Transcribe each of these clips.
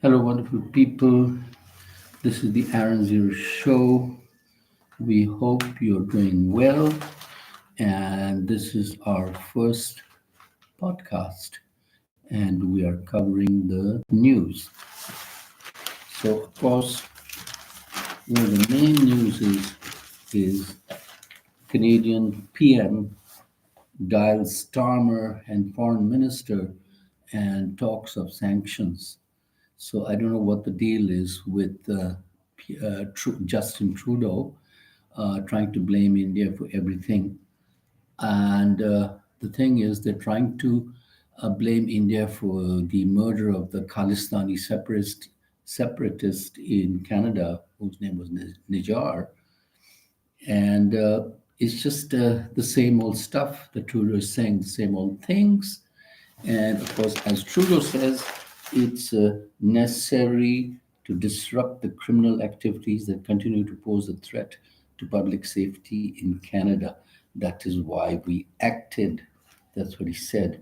Hello, wonderful people. This is the aaronzero show. We hope you're doing well. And this is our first podcast, and we are covering the news. So, of course, the main news is Canadian PM dials Starmer and Foreign Minister and talks of sanctions. So I don't know what the deal is with Justin Trudeau trying to blame India for everything. And the thing is, they're trying to blame India for the murder of the Khalistani separatist in Canada, whose name was Nijar. And it's just the same old stuff. The Trudeau is saying the same old things. And of course, as Trudeau says, it's necessary to disrupt the criminal activities that continue to pose a threat to public safety in Canada. That is why we acted. That's what he said.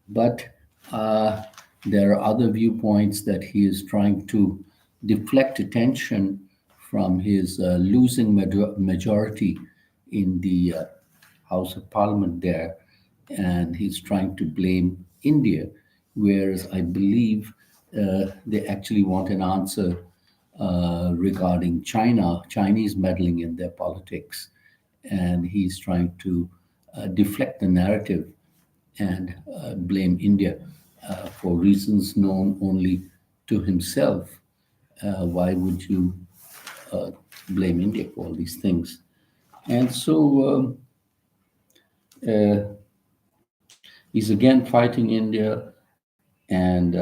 But uh, there are other viewpoints that he is trying to deflect attention from his losing majority in the House of Parliament there, and he's trying to blame India, whereas I believe they actually want an answer regarding Chinese meddling in their politics, and he's trying to deflect the narrative and blame India for reasons known only to himself. Why would you uh, blame India for all these things? And so he's again fighting India and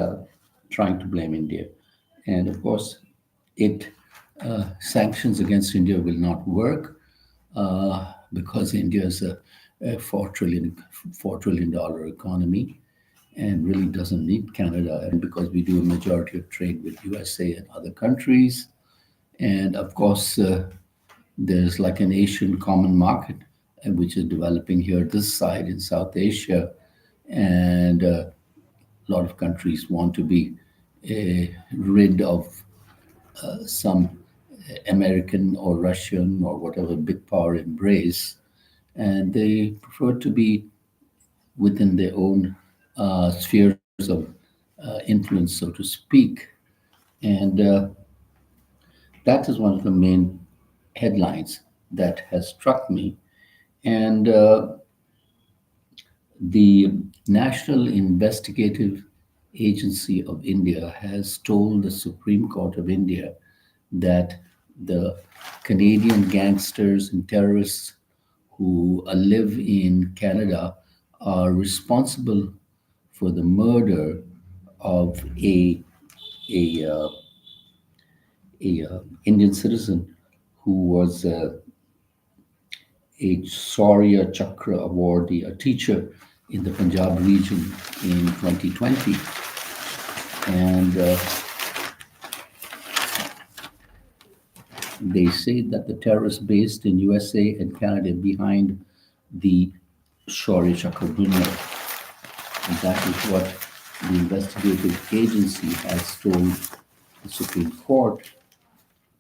trying to blame India. And of course, it sanctions against India will not work because India is a $4 trillion economy and really doesn't need Canada, and because we do a majority of trade with USA and other countries. And of course, there's like an Asian common market, which is developing here this side in South Asia, and a lot of countries want to be rid of some American or Russian or whatever big power embrace, and they prefer to be within their own spheres of influence, so to speak. And that is one of the main headlines that has struck me. And the National Investigative Agency of India has told the Supreme Court of India that the Canadian gangsters and terrorists who live in Canada are responsible for the murder of a Indian citizen who was a Shaurya Chakra awardee, a teacher in the Punjab region in 2020. And they say that the terrorists based in USA and Canada behind the Shaurya Chakra dinner. And that is what the investigative agency has told the Supreme Court.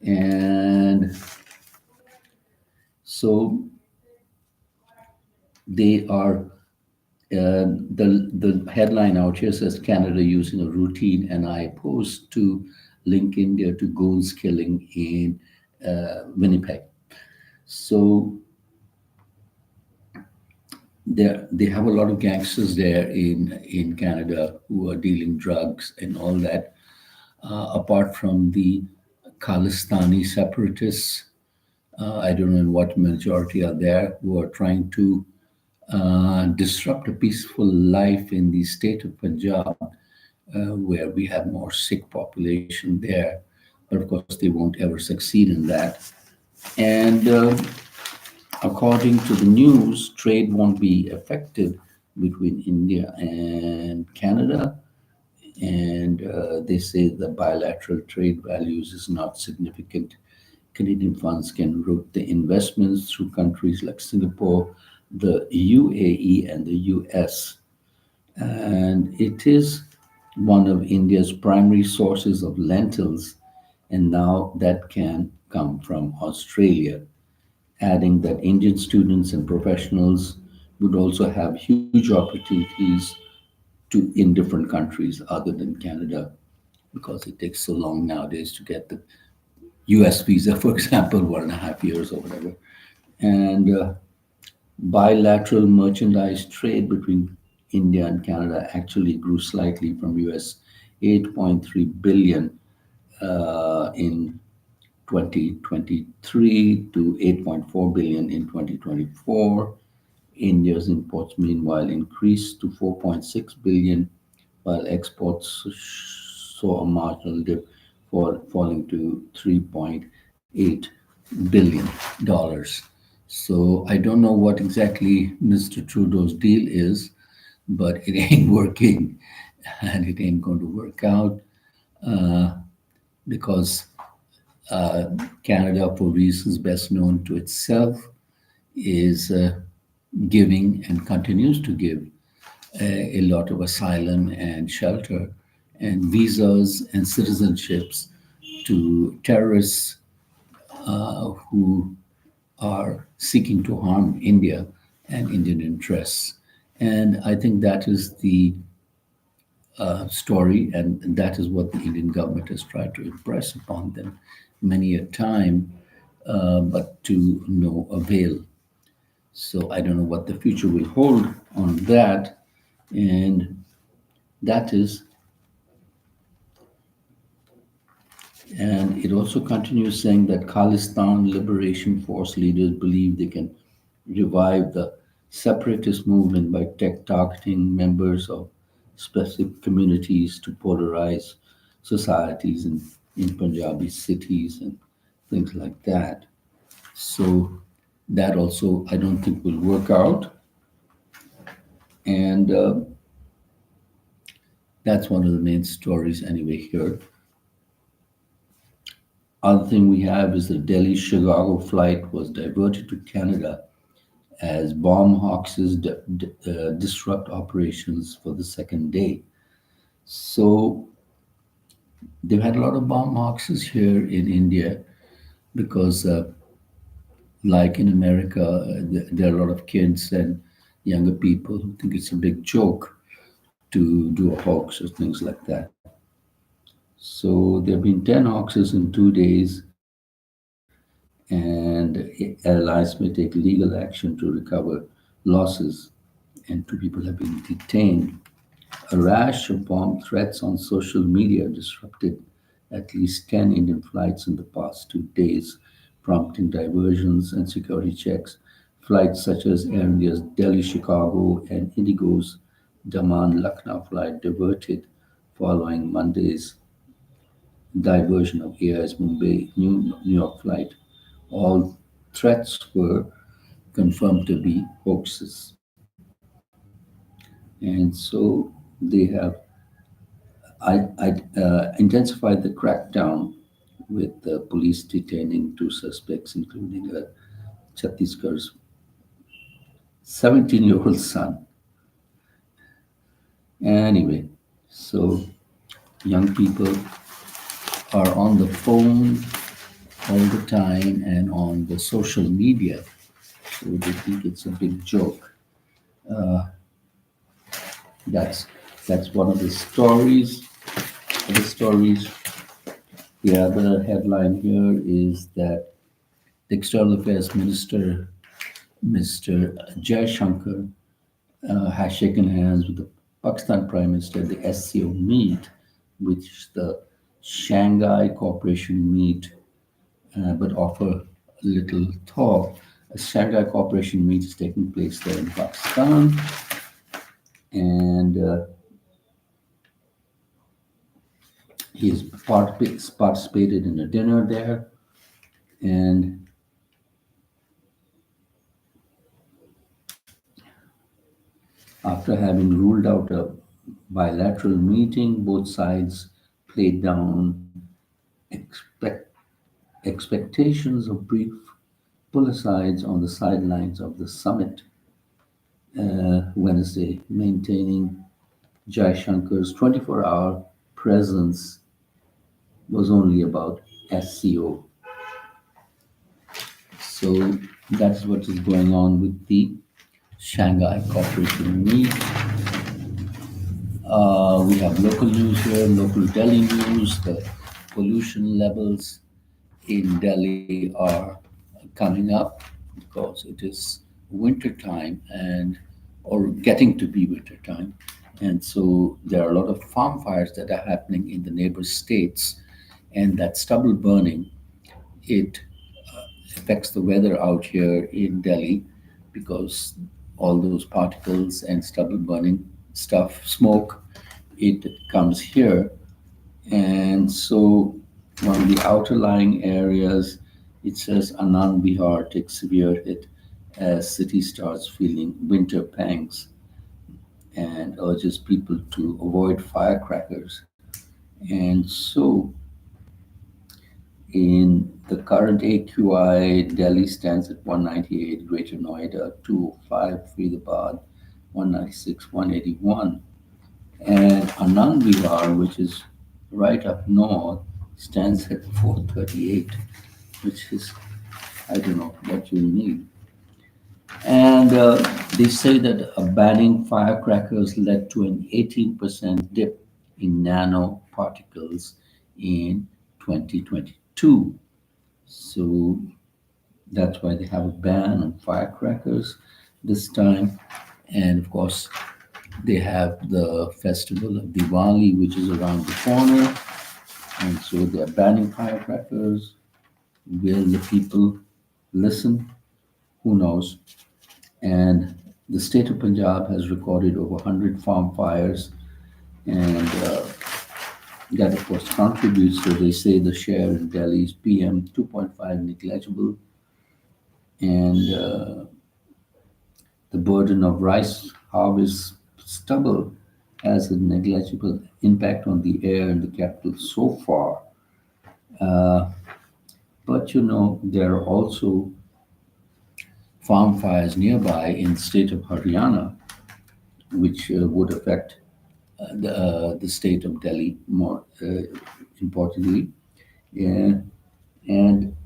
And so they are the headline out here says Canada using a routine NI post to link India to goons killing in Winnipeg. So they have a lot of gangsters there in Canada who are dealing drugs and all that. Apart from the Khalistani separatists, I don't know in what majority are there who are trying to disrupt a peaceful life in the state of Punjab, where we have more Sikh population there. But of course, they won't ever succeed in that. And according to the news, trade won't be effective between India and Canada. And they say the bilateral trade values is not significant. Canadian funds can route the investments through countries like Singapore, the UAE, and the US. And it is one of India's primary sources of lentils, and now that can come from Australia, adding that Indian students and professionals would also have huge opportunities in different countries other than Canada, because it takes so long nowadays to get the US visa, for example, 1.5 years or whatever. And bilateral merchandise trade between India and Canada actually grew slightly from US 8.3 billion in 2023 to 8.4 billion in 2024. India's imports, meanwhile, increased to 4.6 billion, while exports saw a marginal dip, falling to 3.8 billion dollars. So I don't know what exactly Mr. Trudeau's deal is, but it ain't working, and it ain't going to work out because Canada, for reasons best known to itself, is giving and continues to give a lot of asylum and shelter and visas and citizenships to terrorists who are seeking to harm India and Indian interests. And I think that is the story, and that is what the Indian government has tried to impress upon them many a time, but to no avail. So I don't know what the future will hold on that. And that is, and it also continues saying that Khalistan Liberation Force leaders believe they can revive the separatist movement by targeting members of specific communities to polarize societies in Punjabi cities and things like that. So that also I don't think will work out. And that's one of the main stories anyway here. Other thing we have is the Delhi Chicago flight was diverted to Canada as bomb hoaxes disrupt operations for the second day. So they've had a lot of bomb hoaxes here in India because, like in America, there are a lot of kids and younger people who think it's a big joke to do a hoax or things like that. So there have been 10 hoaxes in 2 days, and airlines may take legal action to recover losses, and 2 people have been detained. A rash of bomb threats on social media disrupted at least 10 Indian flights in the past 2 days, prompting diversions and security checks. Flights such as Air India's Delhi Chicago and Indigo's Daman Lucknow flight diverted following Monday's diversion of AI's Mumbai New York flight. All threats were confirmed to be hoaxes. And so they have intensified the crackdown with the police detaining 2 suspects, including a Chhattisgarh's 17-year-old son. Anyway, so young people are on the phone all the time and on the social media, so they think it's a big joke. That's that's one of the stories. The stories. The other headline here is that the External Affairs Minister, Mr. Shankar, has shaken hands with the Pakistan Prime Minister at the SCO meet, which is the Shanghai Cooperation meet, but offer little talk. A Shanghai Cooperation meet is taking place there in Pakistan, and he has participated in a dinner there. And after having ruled out a bilateral meeting, both sides played down expect, expectations of brief pull asides on the sidelines of the summit Wednesday, maintaining Jaishankar's 24-hour presence was only about SEO. So that's what is going on with the Shanghai Cooperation Meet. We have local news here, local Delhi news. The pollution levels in Delhi are coming up because it is winter time and or getting to be winter time. And so there are a lot of farm fires that are happening in the neighbor states, and that stubble burning, it affects the weather out here in Delhi because all those particles and stubble burning stuff, smoke, it comes here. And so one of the outer lying areas, it says Anand Bihar takes severe hit as city starts feeling winter pangs and urges people to avoid firecrackers. And so in the current AQI, Delhi stands at 198, Greater Noida 205, Faridabad 196, 181. And Anand Vihar, which is right up north, stands at 438, which is, I don't know what you need. And they say that banning firecrackers led to an 18% dip in nanoparticles in 2022. So that's why they have a ban on firecrackers this time. And of course, they have the festival of Diwali, which is around the corner. And so they're banning firecrackers. Will the people listen? Who knows? And the state of Punjab has recorded over 100 farm fires, and that, of course, contributes. So they say the share in Delhi's PM 2.5 negligible, and the burden of rice harvest stubble has a negligible impact on the air in the capital so far. But there are also farm fires nearby in the state of Haryana, which would affect the state of Delhi more importantly. Yeah. And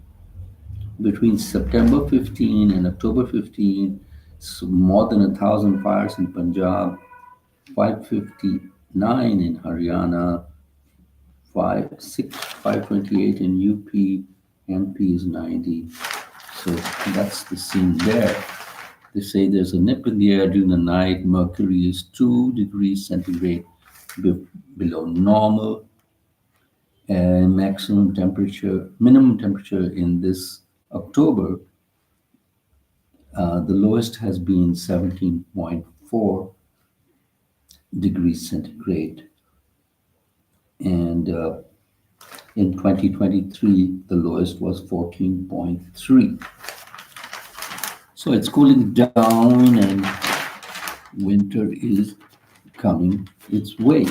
between September 15 and October 15, more than 1,000 fires in Punjab, 559 in Haryana, 528 in UP, MP is 90. So that's the scene there. They say there's a nip in the air during the night. Mercury is 2 degrees centigrade below normal, and minimum temperature in this October, the lowest has been 17.4 degrees centigrade. And in 2023, the lowest was 14.3. So it's cooling down and winter is coming its way.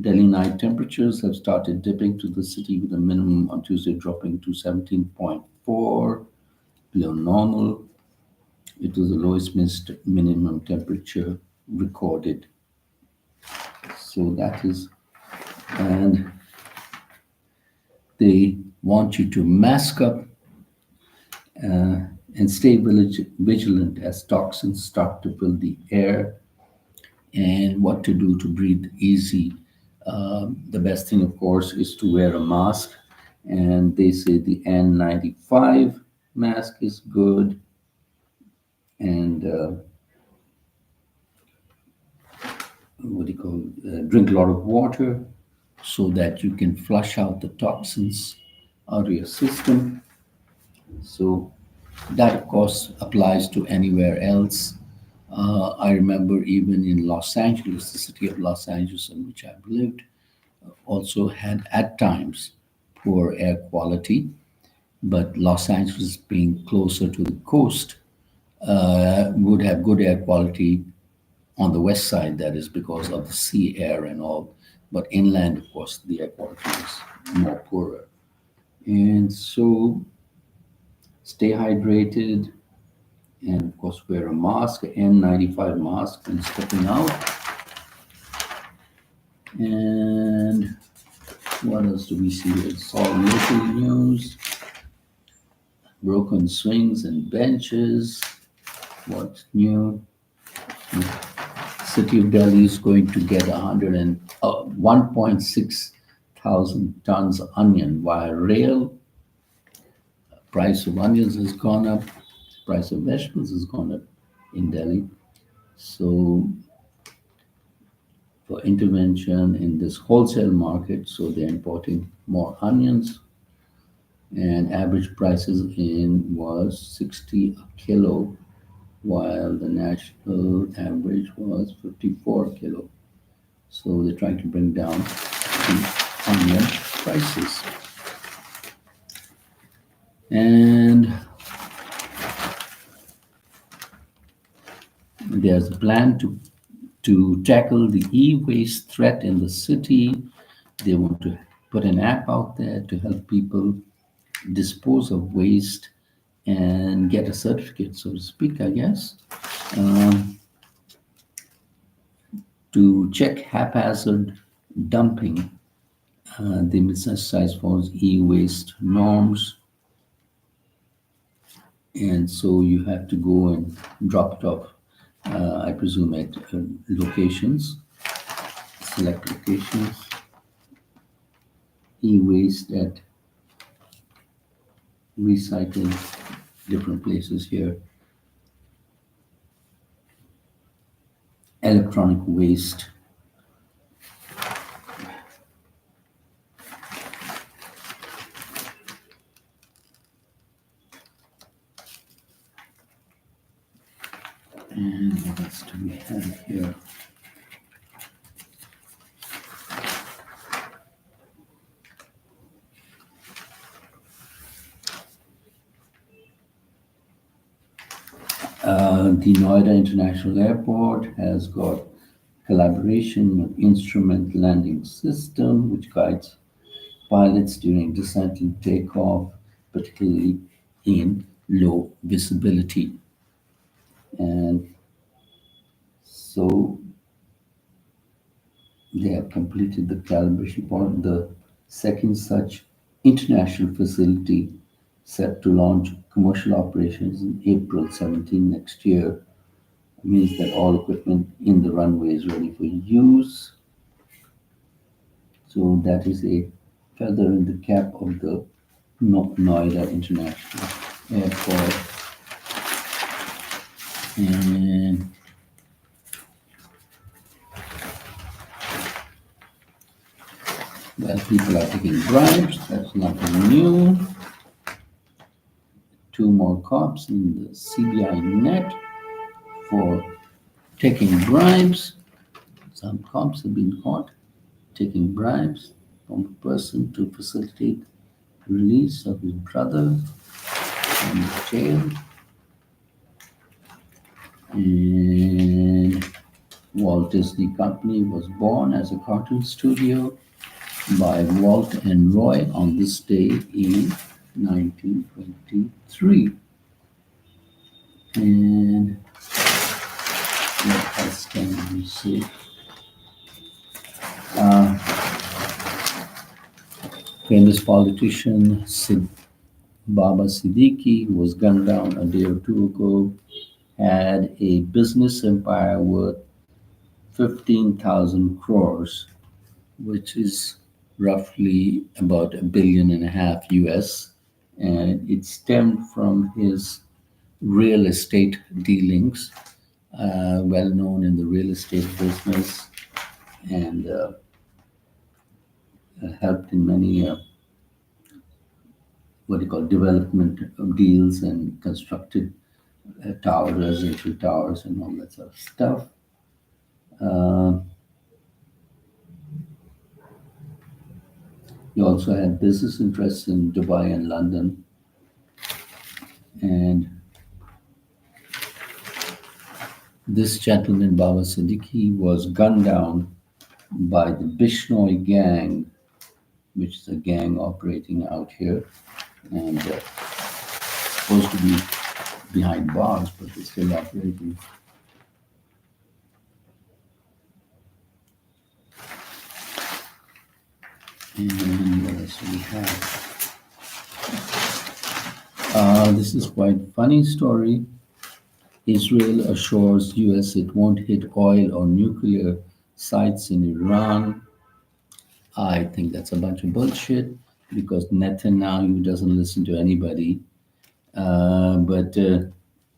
Delhi night temperatures have started dipping to the city with a minimum on Tuesday dropping to 17.4 below normal. It was the lowest minimum temperature recorded. So that is, and they want you to mask up and stay vigilant as toxins start to fill the air, and what to do to breathe easy. The best thing, of course, is to wear a mask, and they say the N95 mask is good, and what do you call drink a lot of water so that you can flush out the toxins out of your system. So that, of course, applies to anywhere else. I remember even in Los Angeles, the city of Los Angeles in which I've lived, also had at times poor air quality. But Los Angeles, being closer to the coast, would have good air quality on the west side, that is because of the sea air and all. But inland, of course, the air quality is more poorer. And so stay hydrated and, of course, wear a mask, N95 mask when stepping out. And what else do we see here? It's all local news, broken swings and benches. What's new? City of Delhi is going to get 1.6 thousand tons onion via rail. Price of onions has gone up. Price of vegetables has gone up in Delhi. So for intervention in this wholesale market, so they're importing more onions, and average prices in was 60 a kilo, while the national average was 54 kilo. So they're trying to bring down the onion prices. And there's a plan to tackle the e-waste threat in the city. They want to put an app out there to help people dispose of waste and get a certificate, so to speak, I guess, um, to check haphazard dumping. The exercise follows e-waste norms, and so you have to go and drop it off, I presume, at locations, select locations, e-waste at recycling, different places here, electronic waste. And what else do we have here? The Noida International Airport has got collaboration with instrument landing system, which guides pilots during descent and takeoff, particularly in low visibility. And so they have completed the calibration point, the second such international facility set to launch commercial operations in April 17 next year. It means that all equipment in the runway is ready for use. So that is a feather in the cap of the Noida International Airport. And well, people are taking bribes. That's nothing new. Two more cops in the CBI net for taking bribes. Some cops have been caught taking bribes from a person to facilitate the release of his brother from jail. And Walt Disney Company was born as a cartoon studio by Walt and Roy on this day in 1923. And what else can we say? Famous politician Baba Siddiqui, who was gunned down a day or two ago, had a business empire worth 15,000 crores, which is roughly about $1.5 billion US. And it stemmed from his real estate dealings, well known in the real estate business, and helped in many what you call development deals and constructed towers, residential towers, and all that sort of stuff. Uh, he also had business interests in Dubai and London, and this gentleman, Baba Siddiqui, was gunned down by the Bishnoi gang, which is a gang operating out here, and supposed to be behind bars, but they're still operating. And what else do we have? This is quite funny story. Israel assures US it won't hit oil or nuclear sites in Iran. I think that's a bunch of bullshit because Netanyahu doesn't listen to anybody. But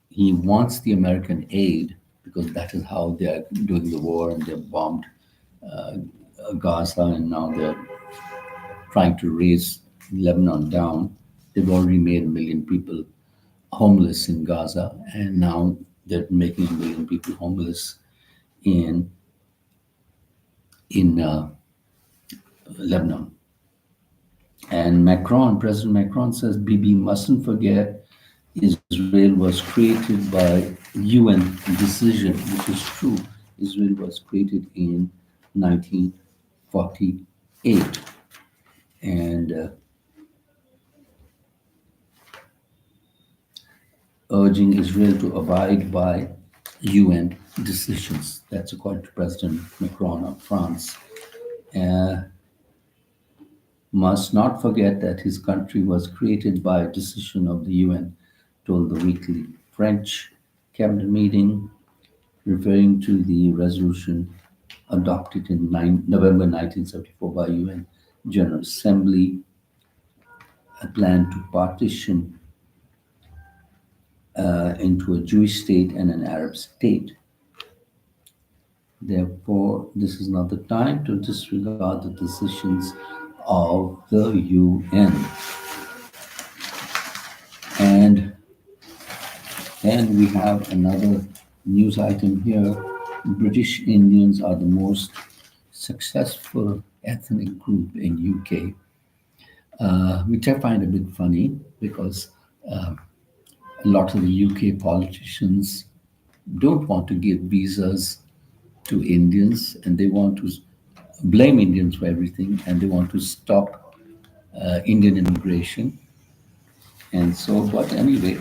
he wants the American aid because that is how they are doing the war, and they've bombed Gaza, and now they're trying to raise Lebanon down. They've already made 1 million people homeless in Gaza, and now they're making 1 million people homeless in in Lebanon. And President Macron says Bibi mustn't forget Israel was created by UN decision, which is true. Israel was created in 1948, and urging Israel to abide by UN decisions. That's according to President Macron of France. Uh, must not forget that his country was created by a decision of the UN, told the weekly French cabinet meeting, referring to the resolution adopted in November 1974 by UN General Assembly, a plan to partition into a Jewish state and an Arab state. Therefore, this is not the time to disregard the decisions of the UN. And then we have another news item here. British Indians are the most successful ethnic group in UK, which I find a bit funny because a lot of the UK politicians don't want to give visas to Indians, and they want to blame Indians for everything, and they want to stop Indian immigration. And so, but anyway,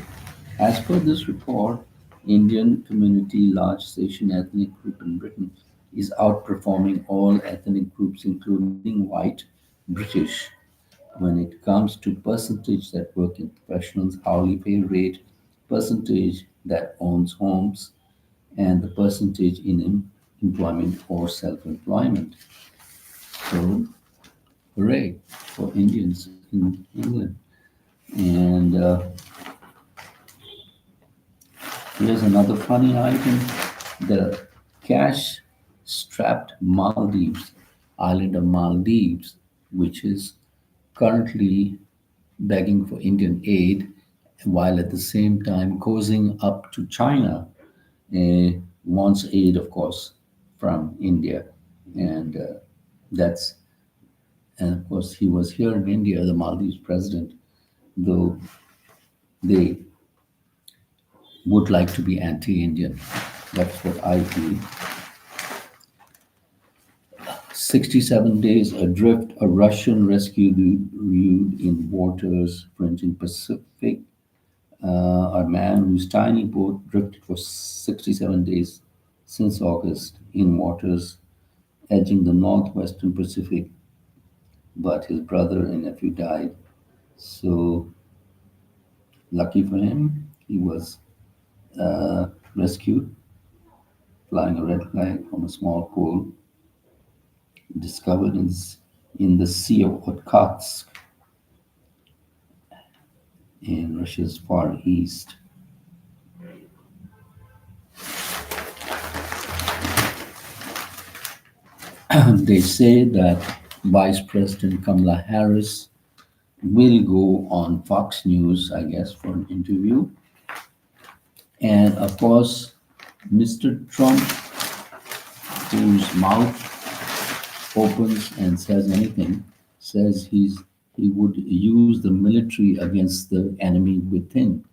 as per this report, Indian community, largest Asian ethnic group in Britain, is outperforming all ethnic groups, including white British, when it comes to percentage that work in professionals, hourly pay rate, percentage that owns homes, and the percentage in employment or self-employment. So, hooray for Indians in England. And here's another funny item. The cash-strapped Maldives, island of Maldives, which is currently begging for Indian aid, while at the same time cozying up to China, wants aid, of course, from India. And that's, and of course, he was here in India, the Maldives president, though they would like to be anti-Indian. That's what I feel. 67 days adrift, a Russian rescued in waters fringing Pacific. A man whose tiny boat drifted for 67 days since August in waters edging the northwestern Pacific, but his brother and nephew died. So, lucky for him, he was rescued, flying a red flag from a small coal discovered in the Sea of Okhotsk in Russia's far east. They say that Vice President Kamala Harris will go on Fox News, I guess, for an interview. And of course, Mr. Trump, whose mouth opens and says anything, says he would use the military against the enemy within,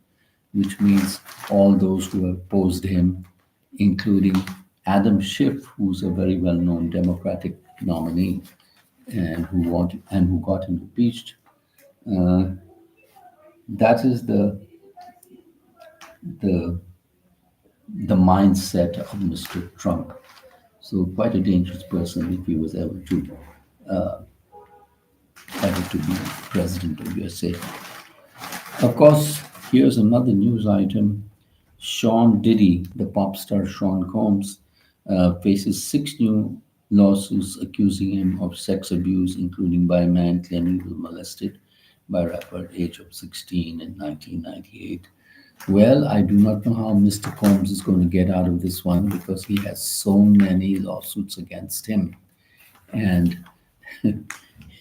which means all those who opposed him, including Adam Schiff, who's a very well-known Democratic nominee and who got impeached. Uh, that is the the mindset of Mr. Trump. So quite a dangerous person if he was able to decided to be president of USA. Of course, here's another news item. Sean Diddy, the pop star Sean Combs, faces six new lawsuits accusing him of sex abuse, including by a man claiming he was molested by a rapper at the age of 16 in 1998. Well, I do not know how Mr. Combs is going to get out of this one because he has so many lawsuits against him. And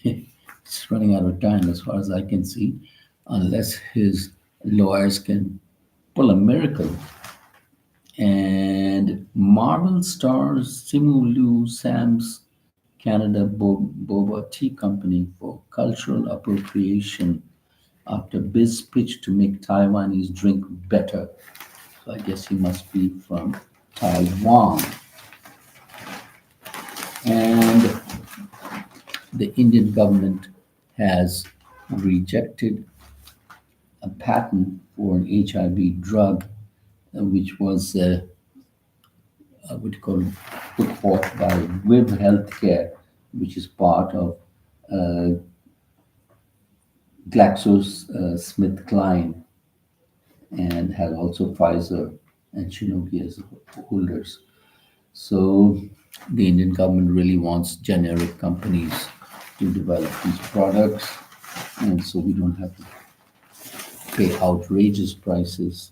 it's running out of time as far as I can see, unless his lawyers can pull a miracle. And Marvel stars Simu Liu Sam's Canada Boba Tea Company for cultural appropriation after Biz pitched to make Taiwanese drink better. So I guess he must be from Taiwan. And the Indian government has rejected a patent for an HIV drug, which was what do you call it, put forth by WIV Healthcare, which is part of uh, GlaxoSmithKline and has also Pfizer and Shinogi as holders. So the Indian government really wants generic companies to develop these products, and so we don't have to pay outrageous prices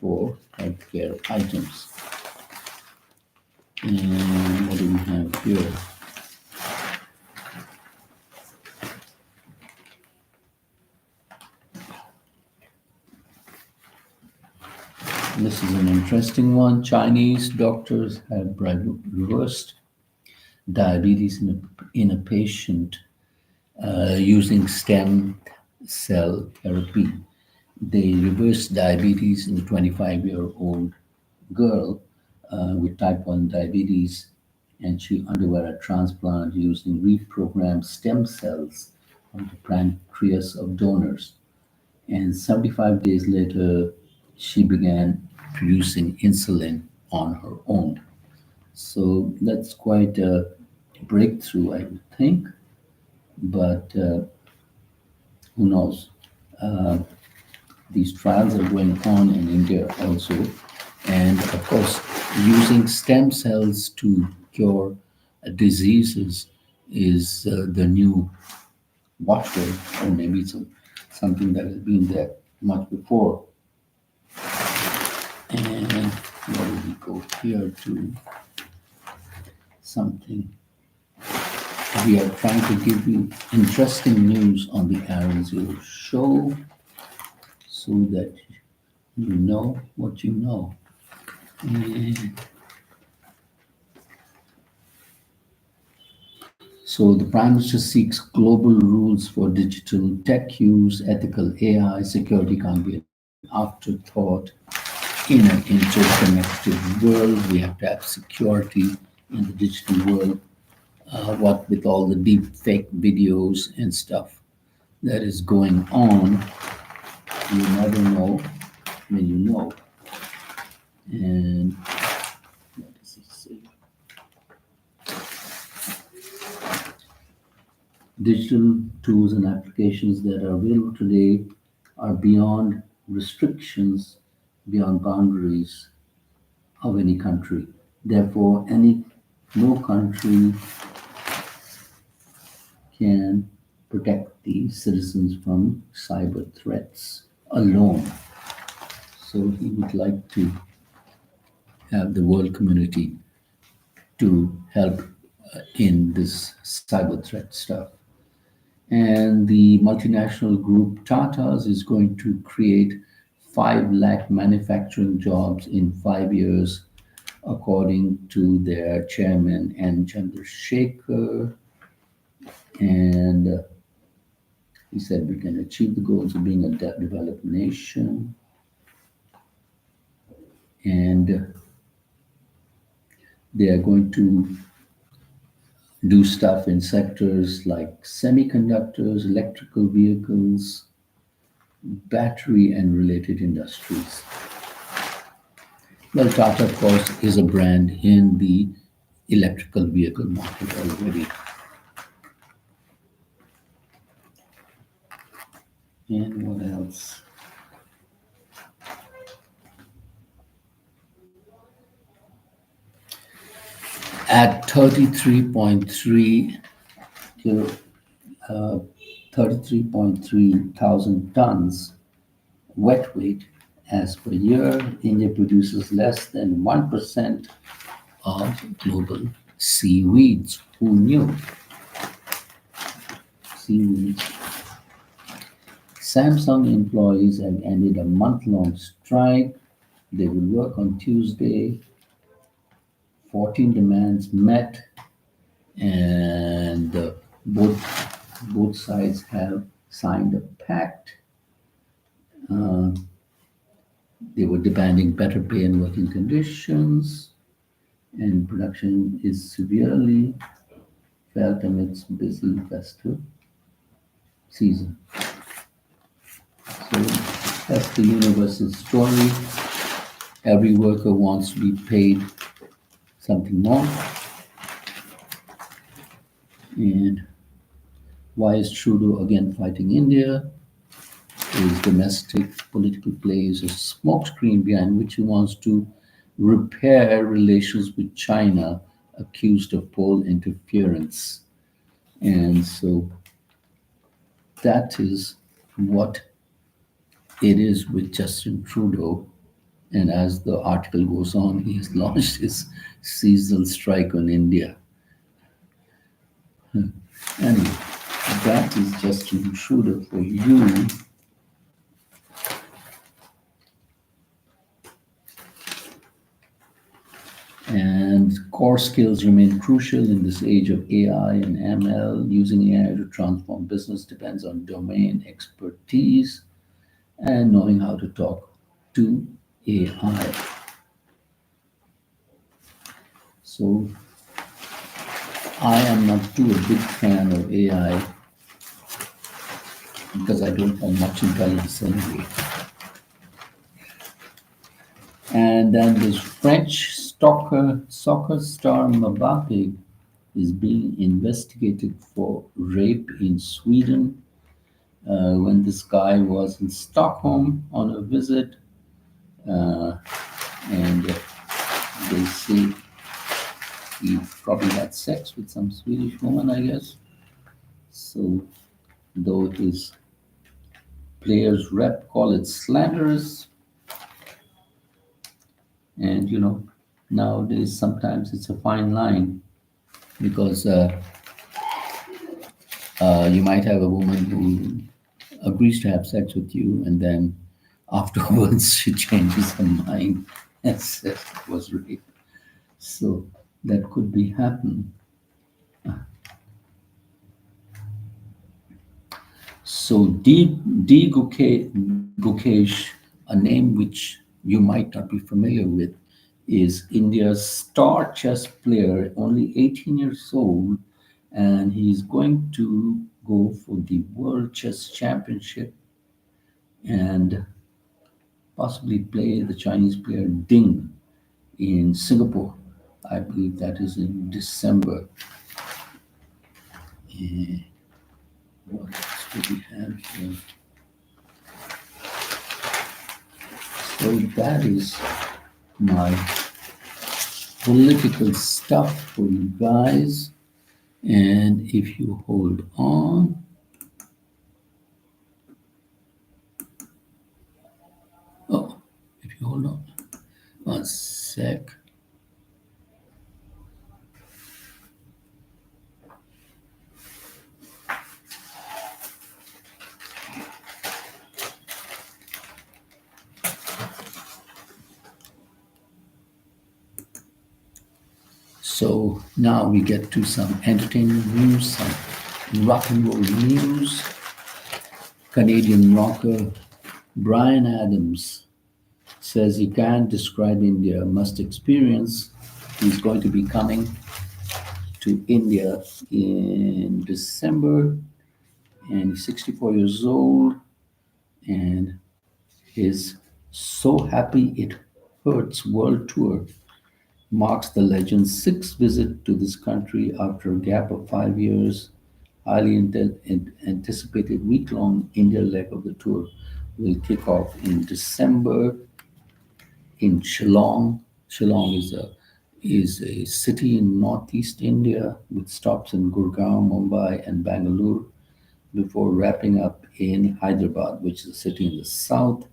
for healthcare items. And what do we have here? This is an interesting one. Chinese doctors have reversed diabetes in a patient using stem cell therapy. They reversed diabetes in a 25-year-old girl with type 1 diabetes, and she underwent a transplant using reprogrammed stem cells from the pancreas of donors. And 75 days later, she began producing insulin on her own. So that's quite a breakthrough, I would think, but who knows? Uh, these trials are going on in India also. And of course, using stem cells to cure diseases is the new watchword, or maybe it's something that has been there much before. And where do we go here to something? We are trying to give you interesting news on the Aaron Zero show so that you know what you know. And so the Prime Minister seeks global rules for digital tech use, ethical AI, security can't be an afterthought. In an interconnected world, we have to have security in the digital world. What with all the deep fake videos and stuff that is going on, you never know when you know. And what does it say? Digital tools and applications that are available today are beyond restrictions, beyond boundaries of any country. Therefore, no country can protect the citizens from cyber threats alone. So he would like to have the world community to help in this cyber threat stuff. And the multinational group Tata's is going to create 5 lakh manufacturing jobs in 5 years, according to their chairman N. Chandrasekhar. And he said we can achieve the goals of being a developed nation. And they are going to do stuff in sectors like semiconductors, electrical vehicles, battery, and related industries. Well, Tata, of course, is a brand in the electrical vehicle market already. And what else? At 33.3 kilo, 33.3 thousand tons wet weight as per year, India produces less than 1% of global seaweeds. Who knew? Seaweeds. Samsung employees have ended a month-long strike. They will work on Tuesday. 14 demands met, and both sides have signed a pact. Uh, they were demanding better pay and working conditions, and production is severely felt amidst busy festive season. So that's the universal story. Every worker wants to be paid something more. And why is Trudeau again fighting India? His domestic political play is a smokescreen behind which he wants to repair relations with China, accused of pole interference. And so that is what it is with Justin Trudeau. And as the article goes on, he has launched his seasonal strike on India. Anyway, that is Justin Trudeau for you. And core skills remain crucial in this age of AI and ML. Using AI to transform business depends on domain expertise and knowing how to talk to AI. So I am not too a big fan of AI because I don't have much intelligence anyway. And then this French soccer star Mbappe is being investigated for rape in Sweden. When this guy was in Stockholm on a visit, uh, and they say he probably had sex with some Swedish woman, I guess. So, though his players' rep call it slanderous, and nowadays sometimes it's a fine line because you might have a woman who agrees to have sex with you, and then afterwards she changes her mind and says it was rape. So that could be happening. So Gukesh, a name which you might not be familiar with, is India's star chess player, only 18 years old, and he's going to go for the World Chess Championship and possibly play the Chinese player Ding in Singapore. I believe that is in December. Eh, what else do we have here? So that is my political stuff for you guys. And if you hold on, oh, if you hold on, one sec. So now we get to some entertainment news, some rock and roll news. Canadian rocker Brian Adams says he can't describe India, must experience. He's going to be coming to India in December, and he's 64 years old, and his So Happy It Hurts World Tour marks the legend's sixth visit to this country after a gap of 5 years. highly anticipated week-long India leg of the tour will kick off in December in Shillong. Shillong is a city in northeast India with stops in Gurgaon, Mumbai, and Bangalore before wrapping up in Hyderabad, which is a city in the south.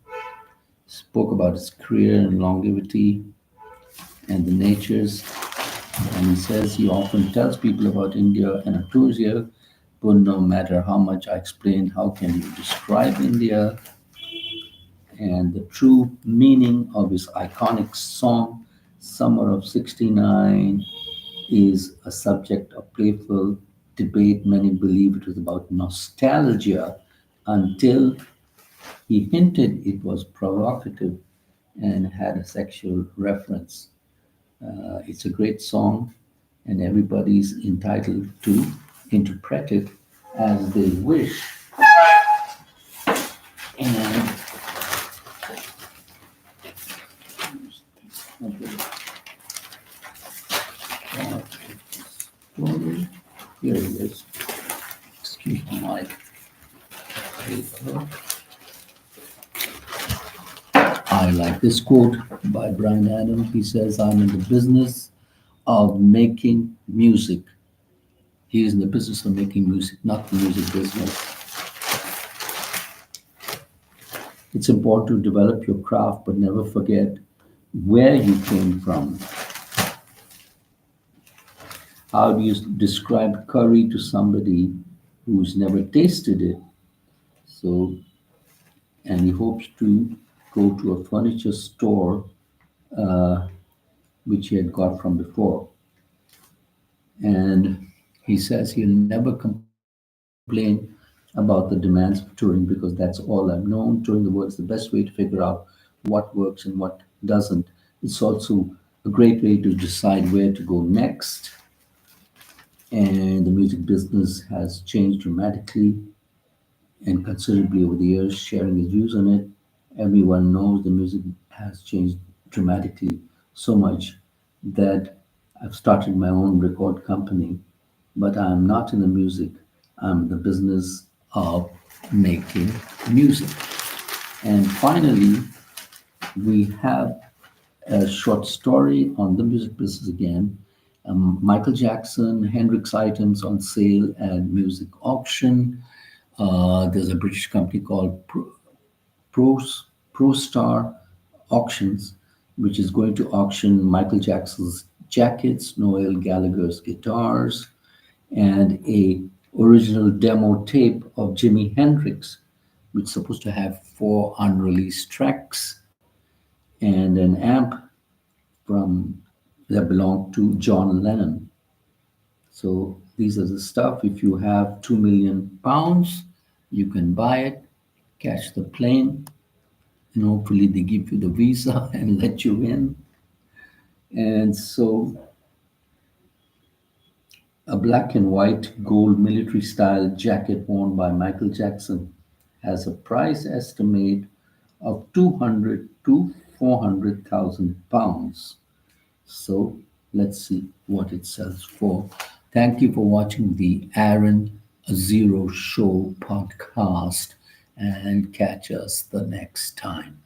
Spoke about his career and longevity and the natures. And he says he often tells people about India and our tours here, but no matter how much I explain, how can you describe India? And the true meaning of his iconic song, Summer of 69, is a subject of playful debate. Many believe it was about nostalgia until he hinted it was provocative and had a sexual reference. It's a great song, and everybody's entitled to interpret it as they wish. And here it is. Excuse my paper. I like this quote by Brian Adams. He says, I'm in the business of making music. He is in the business of making music, not the music business. It's important to develop your craft, but never forget where you came from. How do you describe curry to somebody who's never tasted it? So, and he hopes to go to a furniture store, which he had got from before. And he says he'll never complain about the demands of touring because that's all I've known. Touring the world is the best way to figure out what works and what doesn't. It's also a great way to decide where to go next. And the music business has changed dramatically and considerably over the years, sharing his views on it. Everyone knows the music has changed dramatically so much that I've started my own record company, but I'm not in the music, I'm in the business of making music. And finally, we have a short story on the music business again. Michael Jackson, Hendrix items on sale at music auction. There's a British company called Pro, ProStar Auctions, which is going to auction Michael Jackson's jackets, Noel Gallagher's guitars, and a original demo tape of Jimi Hendrix, which is supposed to have four unreleased tracks and an amp from that belonged to John Lennon. So these are the stuff. If you have £2 million, you can buy it, catch the plane, and hopefully they give you the visa and let you in. And so a black and white gold military style jacket worn by Michael Jackson has a price estimate of 200 to 400,000 pounds. So let's see what it sells for. Thank you for watching the Aaron Zero Show podcast and catch us the next time.